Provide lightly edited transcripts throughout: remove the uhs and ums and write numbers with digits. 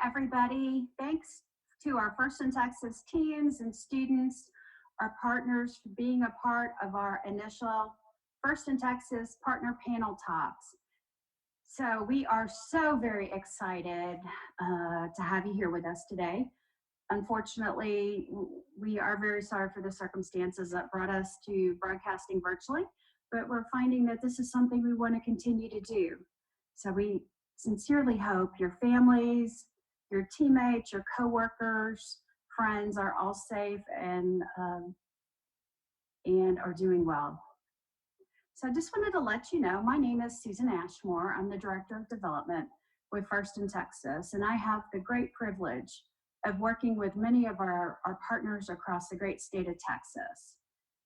everybody. Thanks to our First in Texas teams and students, our partners, for being a part of our initial First in Texas Partner Panel Talks. So we are so very excited to have you here with us today. Unfortunately, we are very sorry for the circumstances that brought us to broadcasting virtually, but we're finding that this is something we want to continue to do. So we sincerely hope your families, your teammates, your coworkers, friends are all safe and are doing well. So I just wanted to let you know, my name is Susan Ashmore. I'm the Director of Development with First in Texas, and I have the great privilege of working with many of our partners across the great state of Texas.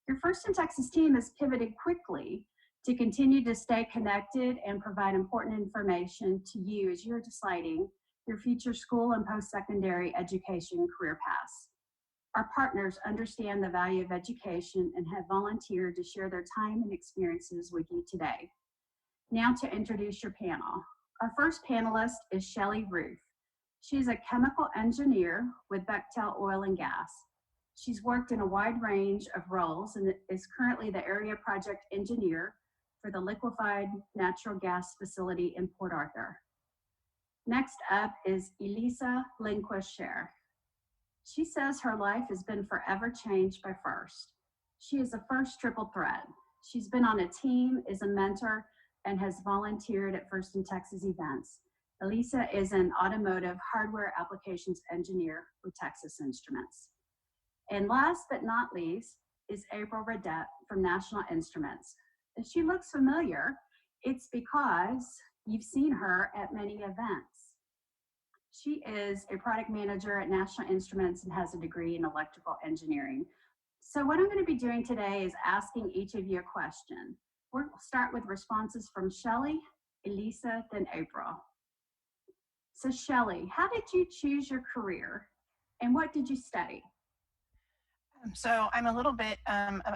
Your First in Texas team has pivoted quickly to continue to stay connected and provide important information to you as you're deciding your future school and post-secondary education career paths. Our partners understand the value of education and have volunteered to share their time and experiences with you today. Now to introduce your panel. Our first panelist is Shelley Rueff. She's a chemical engineer with Bechtel Oil and Gas. She's worked in a wide range of roles and is currently the area project engineer for the liquefied natural gas facility in Port Arthur. Next up is Elissa Lindquist-Sher. She says her life has been forever changed by FIRST. She is a FIRST triple threat. She's been on a team, is a mentor, and has volunteered at First in Texas events. Elissa is an automotive hardware applications engineer with Texas Instruments. And last but not least is April Riddett from National Instruments. If she looks familiar, it's because you've seen her at many events. She is a product manager at National Instruments and has a degree in electrical engineering. So what I'm going to be doing today is asking each of you a question. We'll start with responses from Shelley, Elissa, then April. So Shelley, how did you choose your career and what did you study? So I'm a little bit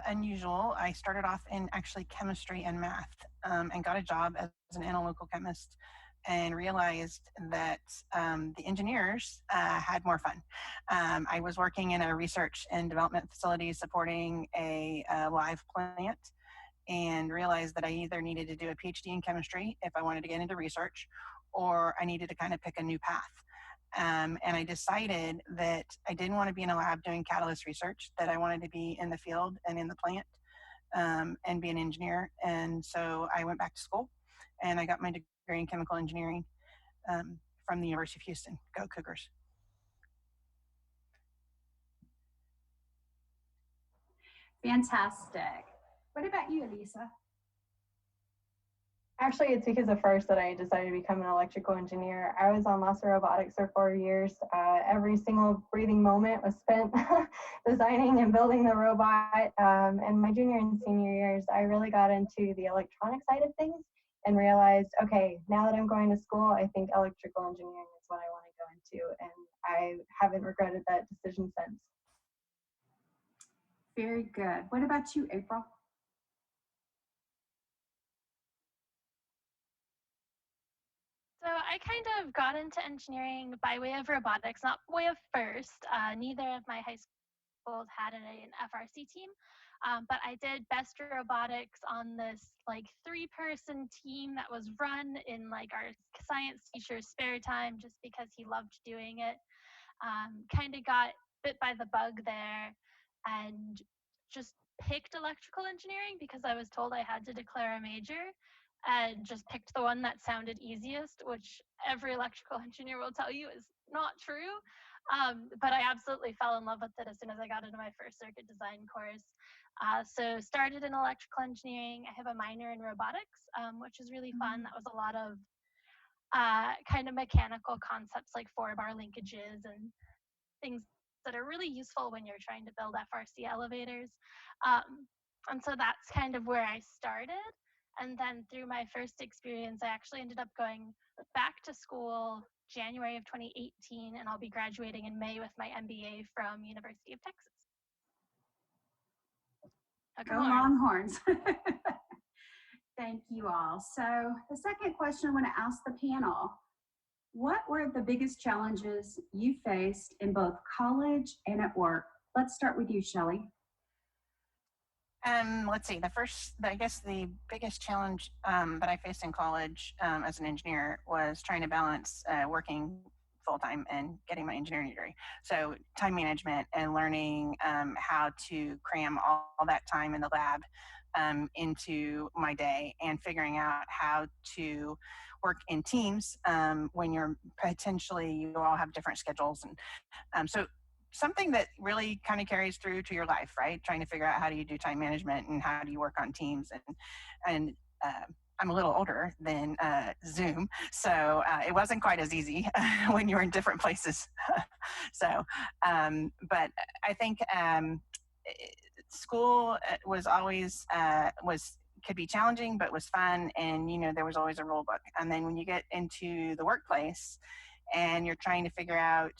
unusual. I started off in actually chemistry and math and got a job as an analytical chemist and realized that the engineers had more fun. I was working in a research and development facility supporting a live plant and realized that I either needed to do a PhD in chemistry if I wanted to get into research, or I needed to kind of pick a new path. And I decided that I didn't want to be in a lab doing catalyst research, that I wanted to be in the field and in the plant and be an engineer. And so I went back to school and I got my degree in chemical engineering from the University of Houston. Go Cougars. Fantastic. What about you, Elissa? Actually, it's because of FIRST that I decided to become an electrical engineer. I was on lots of robotics for 4 years. Every single breathing moment was spent designing and building the robot. And my junior and senior years, I really got into the electronic side of things and realized, okay, now that I'm going to school, I think electrical engineering is what I want to go into. And I haven't regretted that decision since. Very good. What about you, April? So I kind of got into engineering by way of robotics, not way of FIRST. Neither of my high schools had an FRC team, but I did best robotics on this like 3-person team that was run in like our science teacher's spare time just because he loved doing it. Kind of got bit by the bug there and just picked electrical engineering because I was told I had to declare a major. And just picked the one that sounded easiest, which every electrical engineer will tell you is not true. But I absolutely fell in love with it as soon as I got into my first circuit design course. So started in electrical engineering. I have a minor in robotics, which is really fun. That was a lot of kind of mechanical concepts like 4-bar linkages and things that are really useful when you're trying to build FRC elevators. And so that's kind of where I started. And then through my first experience, I actually ended up going back to school January of 2018, and I'll be graduating in May with my MBA from University of Texas. Go Longhorns. Thank you all. So the second question I want to ask the panel, What were the biggest challenges you faced in both college and at work? Let's start with you, Shelley. Let's see. I guess the biggest challenge that I faced in college as an engineer was trying to balance working full time and getting my engineering degree. So time management and learning how to cram all that time in the lab into my day, and figuring out how to work in teams when you all have different schedules. And so something that really kind of carries through to your life, right? Trying to figure out how do you do time management and how do you work on teams. And I'm a little older than Zoom, so it wasn't quite as easy when you're in different places. So, but I think school was always was could be challenging, but was fun. And there was always a rule book. And then when you get into the workplace and you're trying to figure out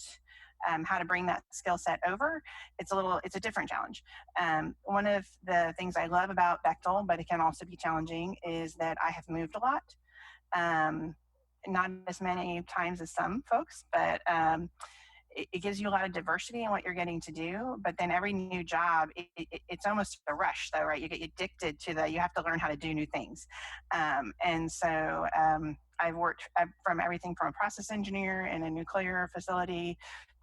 how to bring that skill set over, it's a different challenge. One of the things I love about Bechtel, but it can also be challenging, is that I have moved a lot. Not as many times as some folks, but it gives you a lot of diversity in what you're getting to do. But then every new job, it's almost a rush, though, right? You get addicted to you have to learn how to do new things. And so I've worked from everything from a process engineer in a nuclear facility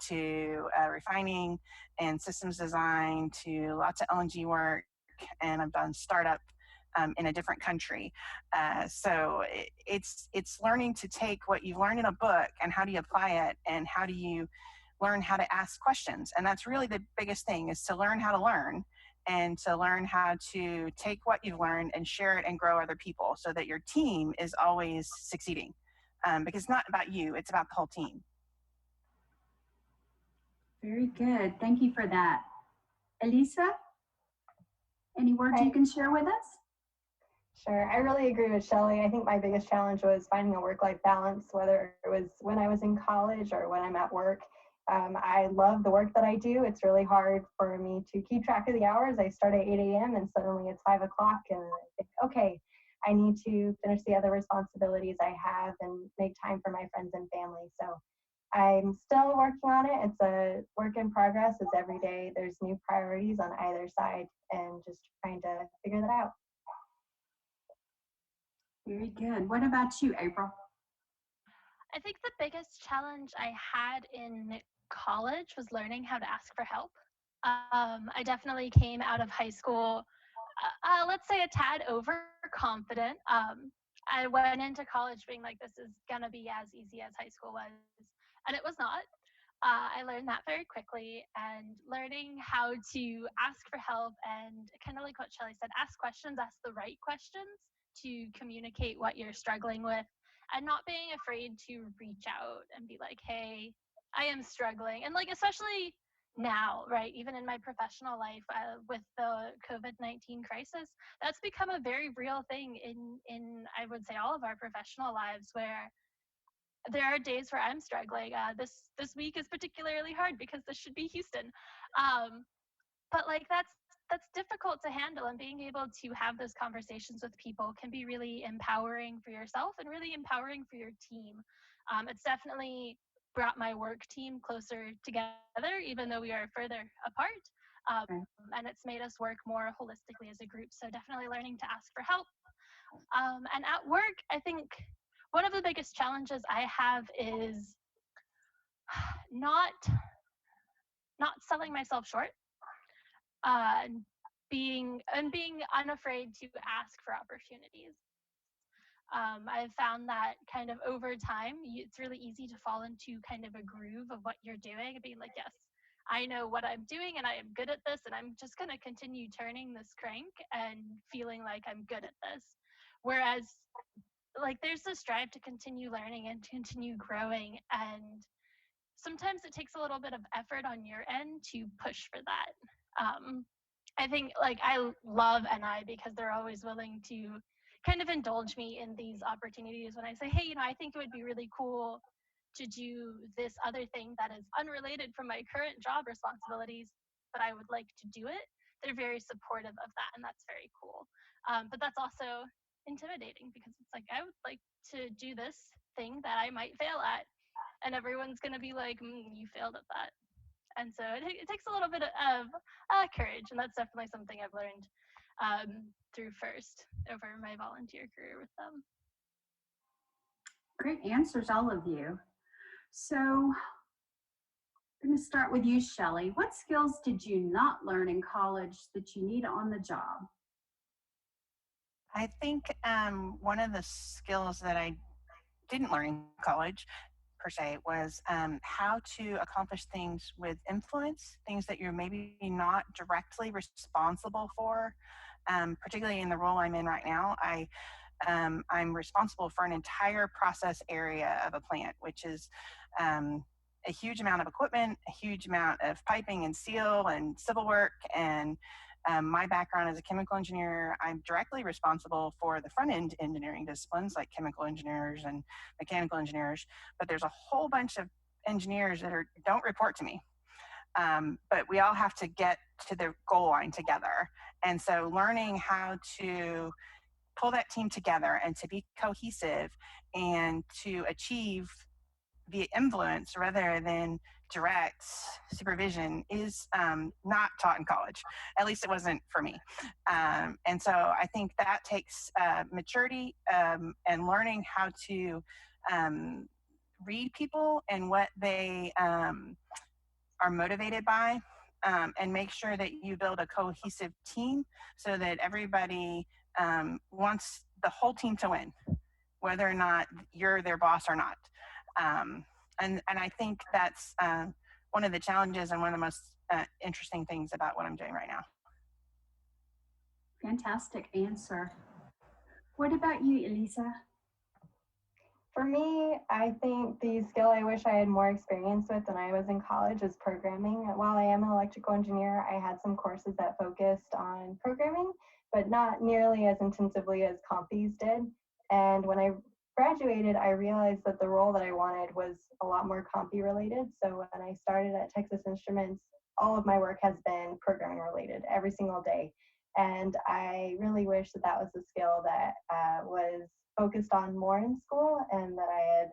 to refining and systems design to lots of LNG work. And I've done startup in a different country. So it's learning to take what you've learned in a book and how do you apply it, and how do you learn how to ask questions. And that's really the biggest thing, is to learn how to learn, and to learn how to take what you've learned and share it and grow other people, so that your team is always succeeding. Because it's not about you, it's about the whole team. Very good. Thank you for that. Elissa, any words you can share with us? Sure. I really agree with Shelley. I think my biggest challenge was finding a work-life balance, whether it was when I was in college or when I'm at work. I love the work that I do. It's really hard for me to keep track of the hours. I start at 8 a.m. and suddenly it's 5 o'clock, and I think, okay, I need to finish the other responsibilities I have and make time for my friends and family. So I'm still working on it. It's a work in progress. It's every day. There's new priorities on either side, and just trying to figure that out. Very good. What about you, April? I think the biggest challenge I had in college was learning how to ask for help. I definitely came out of high school, let's say a tad overconfident. I went into college being like, this is going to be as easy as high school was. And it was not. I learned that very quickly, and learning how to ask for help and, kind of like what Shelley said, ask questions, ask the right questions to communicate what you're struggling with, and not being afraid to reach out and be like, hey, I am struggling. And like, especially now, right, even in my professional life, with the COVID-19 crisis, that's become a very real thing in I would say all of our professional lives, where there are days where I'm struggling. This week is particularly hard because this should be Houston. But like, that's difficult to handle, and being able to have those conversations with people can be really empowering for yourself and really empowering for your team. It's definitely brought my work team closer together, even though we are further apart. And it's made us work more holistically as a group. So definitely learning to ask for help. And at work, I think one of the biggest challenges I have is not selling myself short, being unafraid to ask for opportunities. I've found that kind of over time, it's really easy to fall into kind of a groove of what you're doing and being like, yes, I know what I'm doing and I am good at this, and I'm just going to continue turning this crank and feeling like I'm good at this. Whereas, like, there's this drive to continue learning and to continue growing, and sometimes it takes a little bit of effort on your end to push for that. I think, like, I love NI because they're always willing to kind of indulge me in these opportunities when I say, hey, I think it would be really cool to do this other thing that is unrelated from my current job responsibilities, but I would like to do it. They're very supportive of that, and that's very cool. But that's also intimidating because it's like, I would like to do this thing that I might fail at. and everyone's going to be like, you failed at that. And so it takes a little bit of courage, and that's definitely something I've learned through FIRST over my volunteer career with them. Great answers, all of you. So I'm going to start with you, Shelley. What skills did you not learn in college that you need on the job? I think one of the skills that I didn't learn in college per se was how to accomplish things with influence, things that you're maybe not directly responsible for. Particularly in the role I'm in right now, I'm responsible for an entire process area of a plant, which is a huge amount of equipment, a huge amount of piping and steel and civil work. And my background as a chemical engineer, I'm directly responsible for the front end engineering disciplines like chemical engineers and mechanical engineers. But there's a whole bunch of engineers that don't report to me. But we all have to get to the goal line together. And so learning how to pull that team together and to be cohesive and to achieve the influence rather than direct supervision is not taught in college. At least it wasn't for me. And so I think that takes maturity and learning how to read people and what they are motivated by, and make sure that you build a cohesive team so that everybody wants the whole team to win, whether or not you're their boss or not. And I think that's one of the challenges and one of the most interesting things about what I'm doing right now. Fantastic answer. What about you, Elissa? For me, I think the skill I wish I had more experience with when I was in college is programming. While I am an electrical engineer, I had some courses that focused on programming, but not nearly as intensively as CompEs did. And when I graduated, I realized that the role that I wanted was a lot more CompE related. So when I started at Texas Instruments, all of my work has been programming related every single day. And I really wish that that was a skill that was focused on more in school and that I had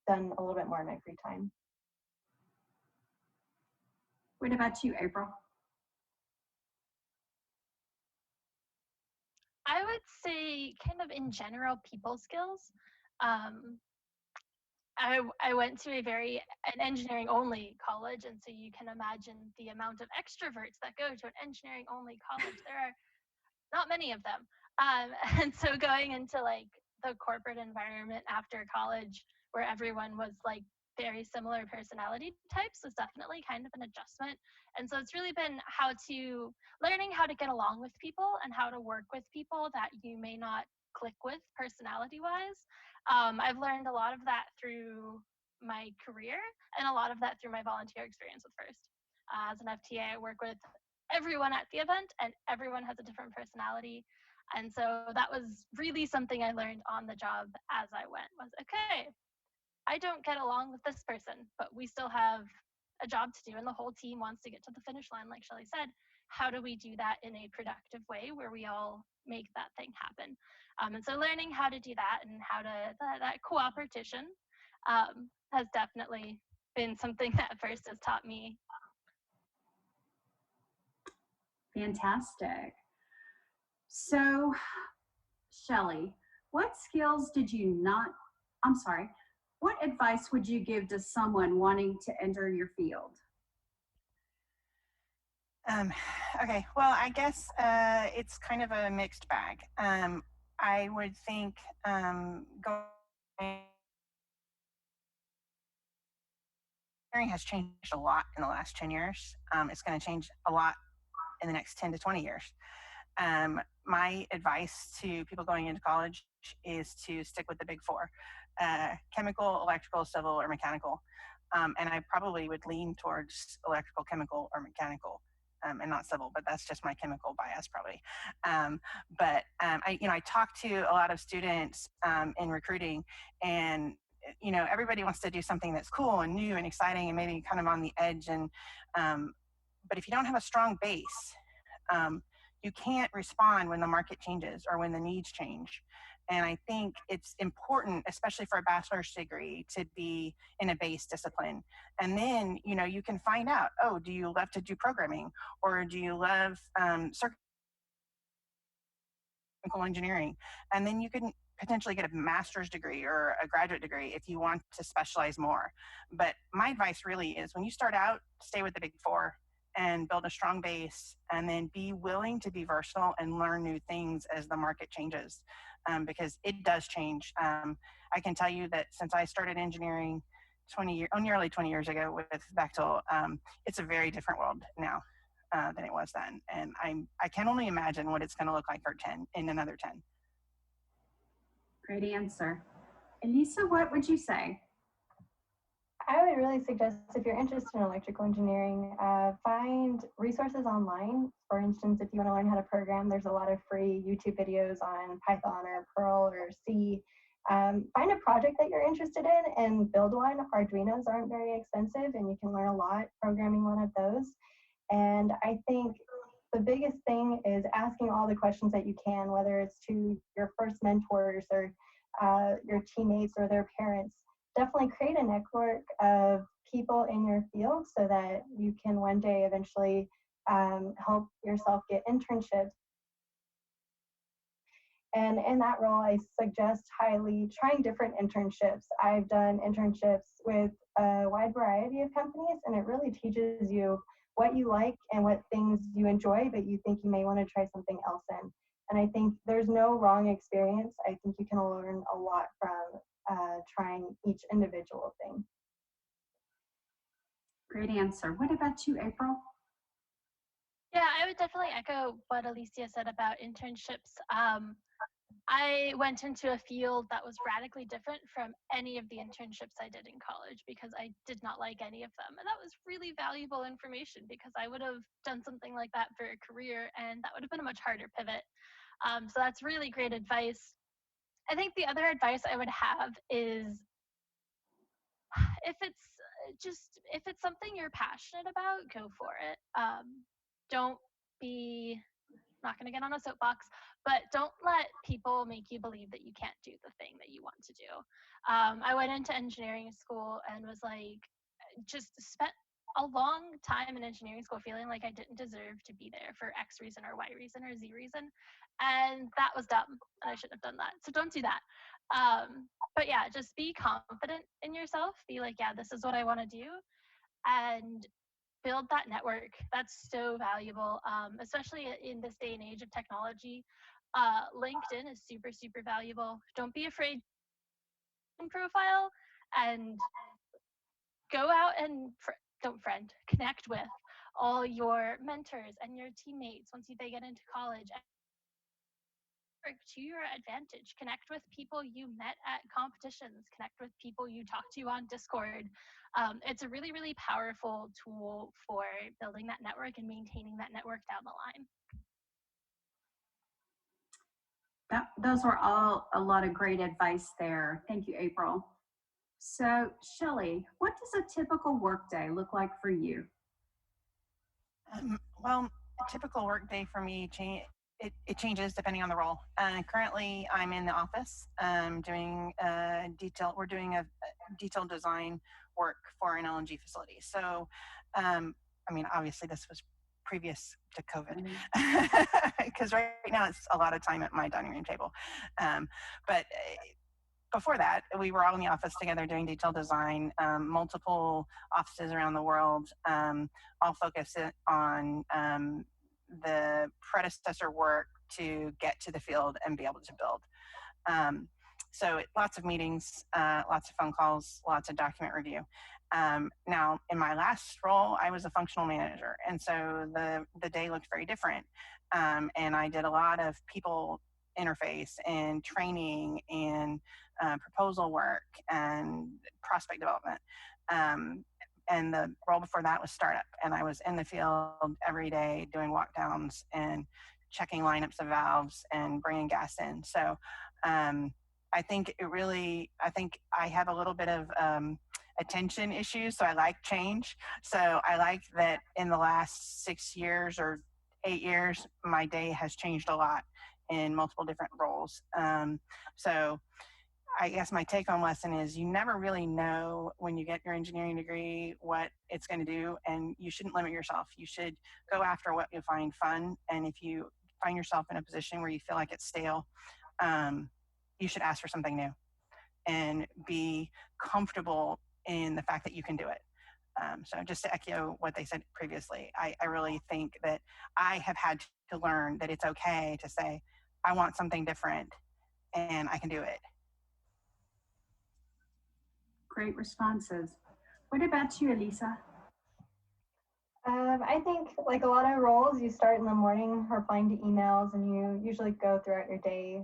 done a little bit more in my free time. What about you, April? I would say kind of in general people skills. I went to an engineering only college, and so you can imagine the amount of extroverts that go to an engineering only college. There are not many of them. And so going into like the corporate environment after college where everyone was like very similar personality types was definitely kind of an adjustment. And so it's really been learning how to get along with people and how to work with people that you may not click with personality wise. I've learned a lot of that through my career and a lot of that through my volunteer experience with FIRST. As an FTA, I work with everyone at the event and everyone has a different personality. And so that was really something I learned on the job as I went was, okay, I don't get along with this person, but we still have a job to do and the whole team wants to get to the finish line, like Shelley said. How do we do that in a productive way where we all make that thing happen? And so learning how to do that and how to, that cooperation has definitely been something that FIRST has taught me. Fantastic. So, Shelley, what advice would you give to someone wanting to enter your field? Okay, well, I guess it's kind of a mixed bag. I would think engineering has changed a lot in the last 10 years. It's going to change a lot in the next 10 to 20 years. My advice to people going into college is to stick with the big four, chemical, electrical, civil, or mechanical. And I probably would lean towards electrical, chemical, or mechanical, and not civil, but that's just my chemical bias probably. I talk to a lot of students in recruiting, and everybody wants to do something that's cool and new and exciting and maybe kind of on the edge. And but if you don't have a strong base, you can't respond when the market changes or when the needs change. And I think it's important, especially for a bachelor's degree, to be in a base discipline. And then, you know, you can find out, oh, do you love to do programming, or do you love circuit engineering? And then you can potentially get a master's degree or a graduate degree if you want to specialize more. But my advice really is, when you start out, stay with the big four and build a strong base, and then be willing to be versatile and learn new things as the market changes, because it does change. I can tell you that since I started engineering nearly 20 years ago with Bechtel, it's a very different world now than it was then. And I can only imagine what it's going to look like in another 10. Great answer. Elissa, what would you say? I would really suggest, if you're interested in electrical engineering, find resources online. For instance, if you want to learn how to program, there's a lot of free YouTube videos on Python or Perl or C. Find a project that you're interested in and build one. Arduinos aren't very expensive, and you can learn a lot programming one of those. And I think the biggest thing is asking all the questions that you can, whether it's to your first mentors or your teammates or their parents. Definitely create a network of people in your field so that you can one day eventually help yourself get internships. And in that role, I suggest highly trying different internships. I've done internships with a wide variety of companies, and it really teaches you what you like and what things you enjoy, but you think you may want to try something else in. And I think there's no wrong experience. I think you can learn a lot from trying each individual thing. Great answer. What about you, April? Yeah, I would definitely echo what Elissa said about internships. I went into a field that was radically different from any of the internships I did in college because I did not like any of them. And that was really valuable information because I would have done something like that for a career, and that would have been a much harder pivot. So that's really great advice. I think the other advice I would have is, if it's something you're passionate about, go for it. Don't be, not going to get on a soapbox, but don't let people make you believe that you can't do the thing that you want to do. I went into engineering school and was like, just spent a long time in engineering school feeling like I didn't deserve to be there for X reason or Y reason or Z reason. And that was dumb. And I shouldn't have done that. So don't do that. But yeah, just be confident in yourself. Be like, yeah, this is what I want to do. And build that network. That's so valuable, especially in this day and age of technology. LinkedIn is super, super valuable. Don't be afraid to profile and go out and connect with all your mentors and your teammates once they get into college. To your advantage. Connect with people you met at competitions. Connect with people you talk to on Discord. It's a really, really powerful tool for building that network and maintaining that network down the line. Those were all a lot of great advice there. Thank you, April. So, Shelley, what does a typical workday look like for you? Well, a typical workday for me it changes depending on the role. Currently, I'm in the office doing we're doing a detailed design work for an LNG facility. So, I mean, obviously this was previous to COVID, because right now it's a lot of time at my dining room table. But before that, we were all in the office together doing detailed design, multiple offices around the world, all focused on the predecessor work to get to the field and be able to build. So lots of meetings, lots of phone calls, lots of document review. Now, in my last role, I was a functional manager, and so the day looked very different. And I did a lot of people interface and training and proposal work and prospect development. And the role before that was startup, and I was in the field every day doing walk downs and checking lineups of valves and bringing gas in. So I think I have a little bit of attention issues, so I like change. So I like that in the last 6 years or 8 years, my day has changed a lot. in multiple different roles. So I guess my take home lesson is you never really know when you get your engineering degree what it's going to do, and you shouldn't limit yourself. You should go after what you find fun, and if you find yourself in a position where you feel like it's stale, you should ask for something new and be comfortable in the fact that you can do it. So just to echo what they said previously, I really think that I have had to learn that it's okay to say, I want something different and I can do it. Great responses. What about you, Elissa? I think like a lot of roles, you start in the morning replying to emails, and you usually go throughout your day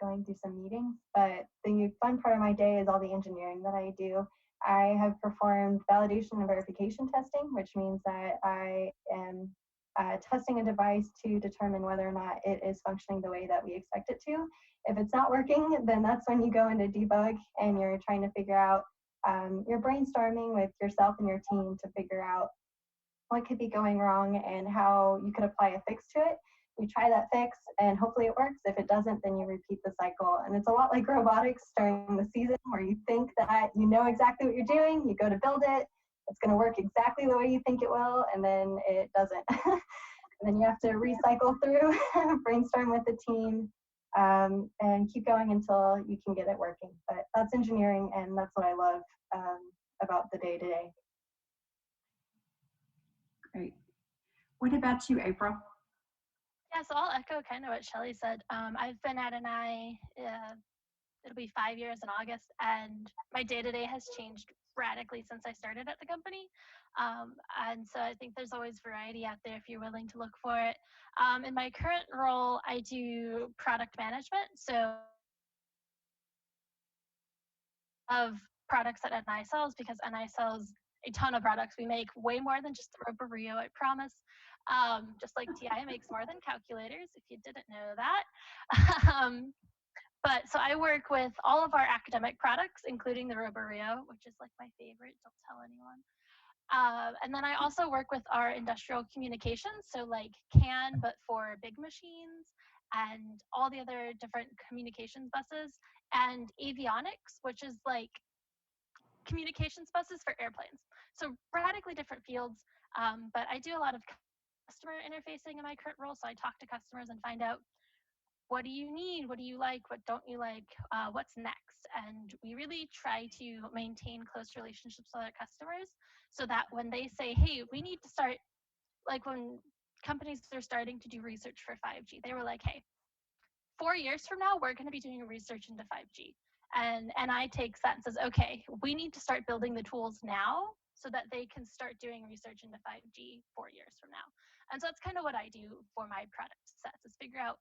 going through some meetings. But the fun part of my day is all the engineering that I do. I have performed validation and verification testing, which means that I am testing a device to determine whether or not it is functioning the way that we expect it to. If it's not working, then that's when you go into debug and you're trying to figure out, you're brainstorming with yourself and your team to figure out what could be going wrong and how you could apply a fix to it. You try that fix and hopefully it works. If it doesn't, then you repeat the cycle. And it's a lot like robotics during the season where you think that you know exactly what you're doing, you go to build it, it's going to work exactly the way you think it will, and then it doesn't. And then you have to recycle through, brainstorm with the team, and keep going until you can get it working. But that's engineering, and that's what I love about the day-to-day. Great. What about you, April? Yeah, so I'll echo kind of what Shelley said. I've been at NI, it'll be 5 years in August, and my day-to-day has changed radically since I started at the company. And so I think there's always variety out there if you're willing to look for it. In my current role, I do product management. So of products that NI sells, because NI sells a ton of products. We make way more than just the Roborio, I promise. Just like TI makes more than calculators, if you didn't know that. But so I work with all of our academic products, including the Roborio, which is like my favorite, don't tell anyone. And then I also work with our industrial communications, so like CAN, but for big machines, and all the other different communications buses, and avionics, which is like communications buses for airplanes. So radically different fields, but I do a lot of customer interfacing in my current role. So I talk to customers and find out, what do you need? What do you like? What don't you like? What's next? And we really try to maintain close relationships with our customers so that when they say, hey, we need to start, like when companies are starting to do research for 5G, they were like, hey, 4 years from now, we're going to be doing research into 5G. And I take that and says, okay, we need to start building the tools now so that they can start doing research into 5G 4 years from now. And so that's kind of what I do for my product sets, is figure out,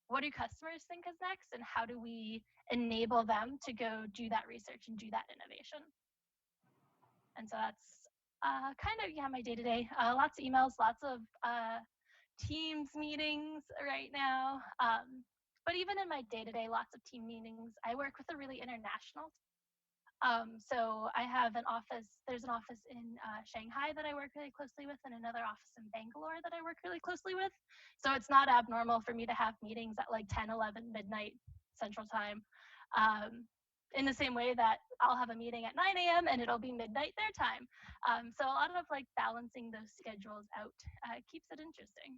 what do customers think is next, and how do we enable them to go do that research and do that innovation? And so that's kind of, yeah, my day-to-day. Lots of emails, lots of Teams meetings right now. But even in my day-to-day, lots of team meetings. I work with a really international so I have an office, there's an office in Shanghai that I work really closely with, and another office in Bangalore that I work really closely with. So it's not abnormal for me to have meetings at like 10, 11, midnight Central Time. In the same way that I'll have a meeting at 9 a.m. and it'll be midnight their time. So a lot of like balancing those schedules out keeps it interesting.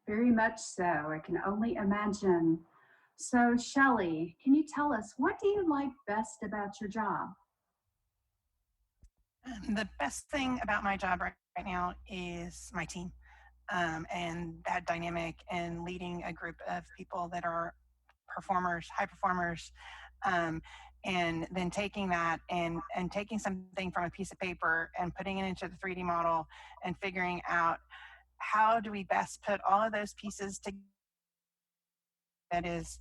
Very much so. I can only imagine. So, Shelley, can you tell us, what do you like best about your job? The best thing about my job right now is my team, and that dynamic, and leading a group of people that are performers, high performers, and then taking that and taking something from a piece of paper and putting it into the 3D model and figuring out how do we best put all of those pieces together. That is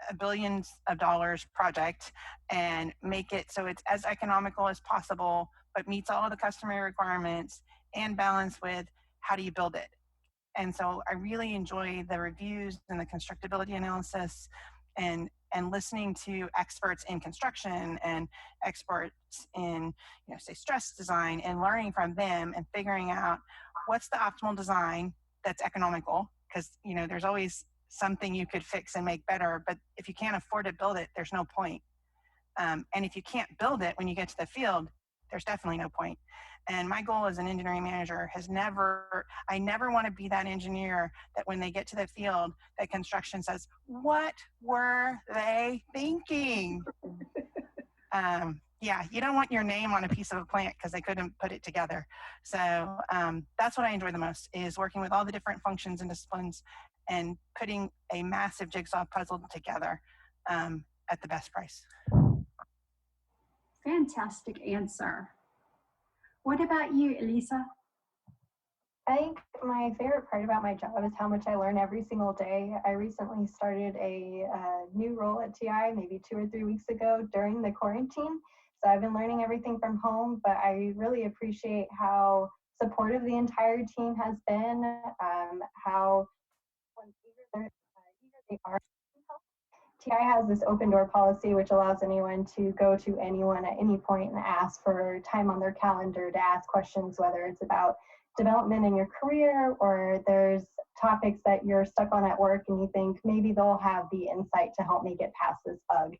a billions of dollars project, and make it so it's as economical as possible, but meets all of the customer requirements and balance with how do you build it. And so I really enjoy the reviews and the constructability analysis, and listening to experts in construction and experts in, say, stress design, and learning from them and figuring out what's the optimal design that's economical, because there's always something you could fix and make better. But if you can't afford to build it, there's no point. And if you can't build it when you get to the field, there's definitely no point. And my goal as an engineering manager I never want to be that engineer that when they get to the field, that construction says, what were they thinking? Yeah, you don't want your name on a piece of a plant because they couldn't put it together. So that's what I enjoy the most, is working with all the different functions and disciplines and putting a massive jigsaw puzzle together at the best price. Fantastic answer. What about you, Elissa? I think my favorite part about my job is how much I learn every single day. I recently started a new role at TI maybe 2 or 3 weeks ago during the quarantine. So I've been learning everything from home, but I really appreciate how supportive the entire team has been, how eager they are. TI has this open door policy, which allows anyone to go to anyone at any point and ask for time on their calendar to ask questions, whether it's about development in your career or there's topics that you're stuck on at work and you think maybe they'll have the insight to help me get past this bug.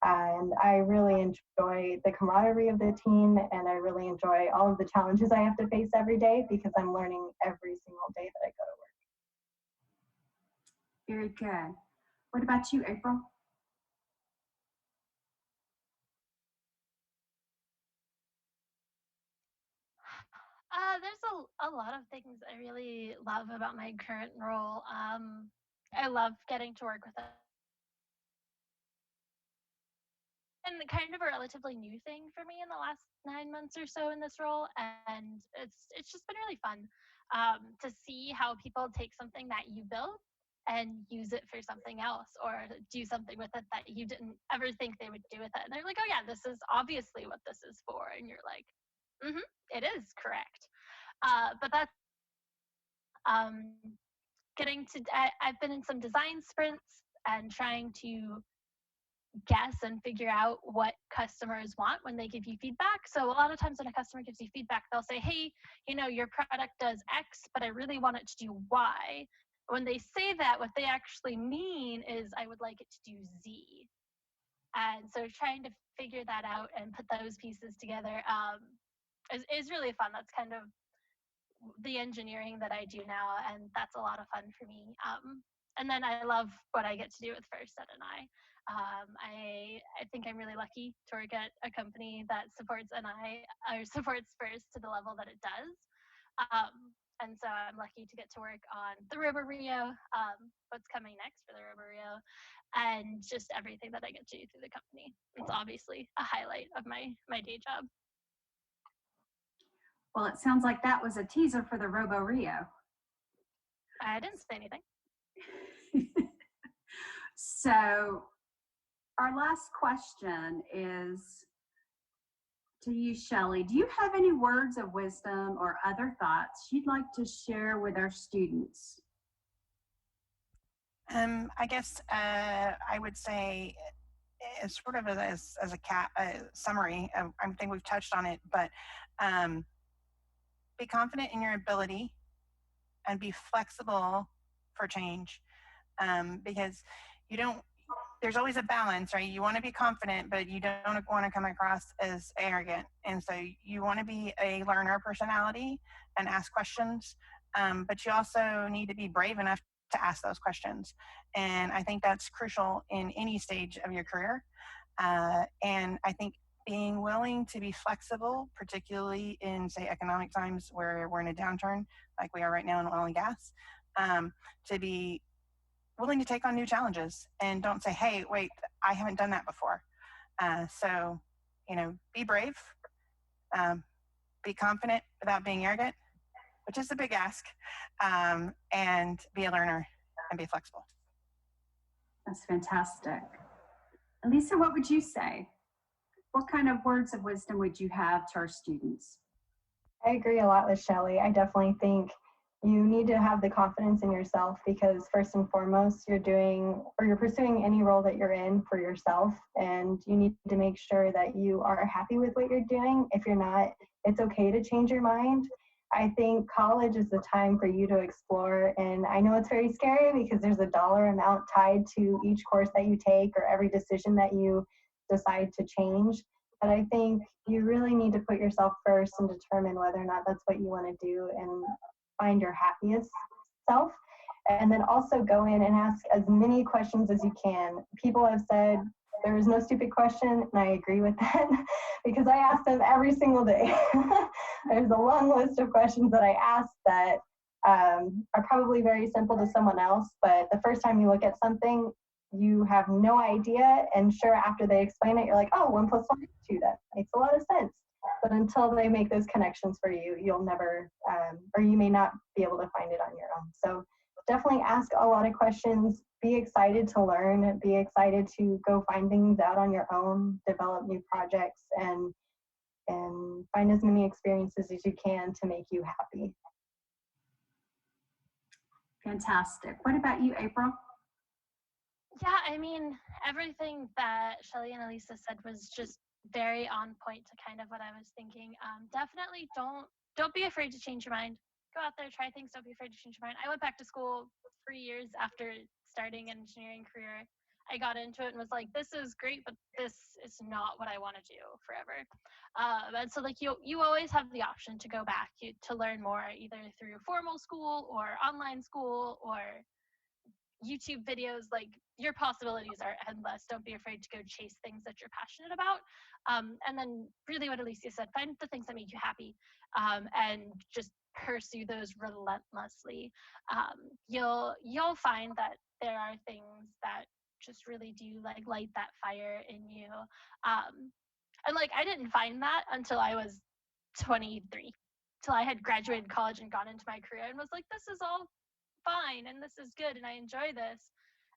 And I really enjoy the camaraderie of the team, and I really enjoy all of the challenges I have to face every day because I'm learning every single day that I go to work. Very good. What about you, April? There's a lot of things I really love about my current role. I love getting to work with it. And kind of a relatively new thing for me in the last 9 months or so in this role, and it's just been really fun to see how people take something that you built and use it for something else, or do something with it that you didn't ever think they would do with it. And they're like, oh yeah, this is obviously what this is for, and you're like, it is correct. But that's I've been in some design sprints and trying to guess and figure out what customers want when they give you feedback. So a lot of times when a customer gives you feedback, they'll say, hey, your product does X, but I really want it to do Y. When they say that, what they actually mean is I would like it to do Z. And so trying to figure that out and put those pieces together is really fun. That's kind of the engineering that I do now, and that's a lot of fun for me. And then I love what I get to do with First NI. I think I'm really lucky to work at a company that supports NI or supports First to the level that it does. And so I'm lucky to get to work on the Robo Rio, what's coming next for the Robo Rio, and just everything that I get to do through the company. It's obviously a highlight of my day job. Well, it sounds like that was a teaser for the Robo Rio. I didn't say anything. So our last question is to you, Shelley. Do you have any words of wisdom or other thoughts you'd like to share with our students? I guess I would say, sort of as a summary, I think we've touched on it, but be confident in your ability and be flexible for change, because there's always a balance, right? You want to be confident, but you don't want to come across as arrogant. And so you want to be a learner personality and ask questions, but you also need to be brave enough to ask those questions. And I think that's crucial in any stage of your career. And I think being willing to be flexible, particularly in, say, economic times where we're in a downturn, like we are right now in oil and gas, to be willing to take on new challenges and don't say, hey, wait, I haven't done that before. So, be brave, be confident without being arrogant, which is a big ask, and be a learner and be flexible. That's fantastic. Elissa, what would you say? What kind of words of wisdom would you have to our students? I agree a lot with Shelley. I definitely think you need to have the confidence in yourself because first and foremost, you're pursuing any role that you're in for yourself, and you need to make sure that you are happy with what you're doing. If you're not, it's okay to change your mind. I think college is the time for you to explore. And I know it's very scary because there's a dollar amount tied to each course that you take or every decision that you decide to change. But I think you really need to put yourself first and determine whether or not that's what you want to do and find your happiest self. And then also go in and ask as many questions as you can. People have said there is no stupid question, and I agree with that because I ask them every single day. There's a long list of questions that I ask that are probably very simple to someone else, but the first time you look at something, you have no idea, and sure, after they explain it, you're like, oh, 1 + 1 is 2, that makes a lot of sense. But until they make those connections for you, you'll never, or you may not be able to find it on your own. So definitely ask a lot of questions, be excited to learn, be excited to go find things out on your own, develop new projects, and find as many experiences as you can to make you happy. Fantastic. What about you, April? Yeah, I mean, everything that Shelley and Elissa said was just very on point to kind of what I was thinking. Definitely don't be afraid to change your mind. Go out there, try things. Don't be afraid to change your mind. I went back to school 3 years after starting an engineering career. I got into it and was like, this is great, but this is not what I want to do forever. And so like you always have the option to go back to learn more, either through formal school or online school or YouTube videos. Like, your possibilities are endless. Don't be afraid to go chase things that you're passionate about. And then really what Elissa said, find the things that make you happy, and just pursue those relentlessly. You'll find that there are things that just really do like light that fire in you. And like, I didn't find that until I was 23, till I had graduated college and gone into my career and was like, this is all fine and this is good and I enjoy this.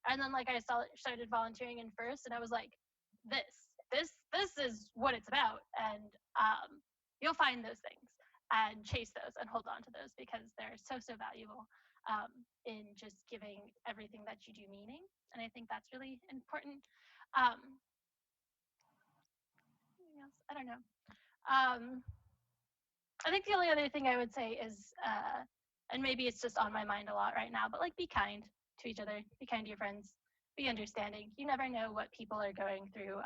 And then like I started volunteering in first, and I was like, this is what it's about. And you'll find those things and chase those and hold on to those because they're so valuable, in just giving everything that you do meaning. And I think that's really important. Anything else? I don't know. I think the only other thing I would say is, and maybe it's just on my mind a lot right now, but like, be kind to each other, be kind to your friends, be understanding. You never know what people are going through.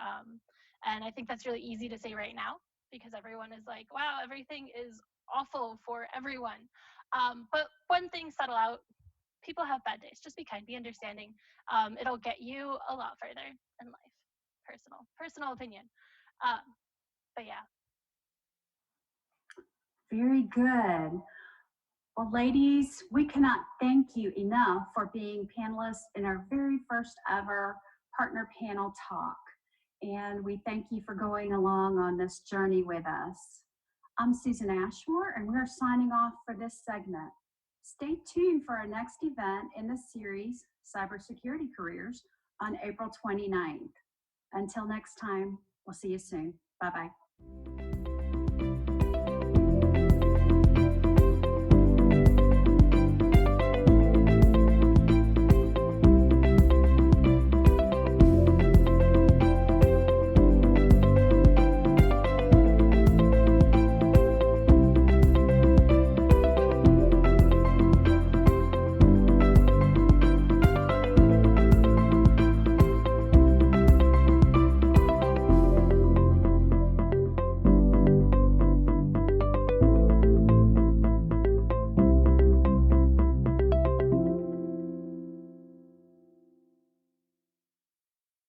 And I think that's really easy to say right now because everyone is like, wow, everything is awful for everyone. But when things settle out, people have bad days. Just be kind, be understanding. It'll get you a lot further in life. Personal opinion. But yeah. Very good. Well, ladies, we cannot thank you enough for being panelists in our very first ever partner panel talk. And we thank you for going along on this journey with us. I'm Susan Ashmore, and we're signing off for this segment. Stay tuned for our next event in the series, Cybersecurity Careers, on April 29th. Until next time, we'll see you soon. Bye-bye.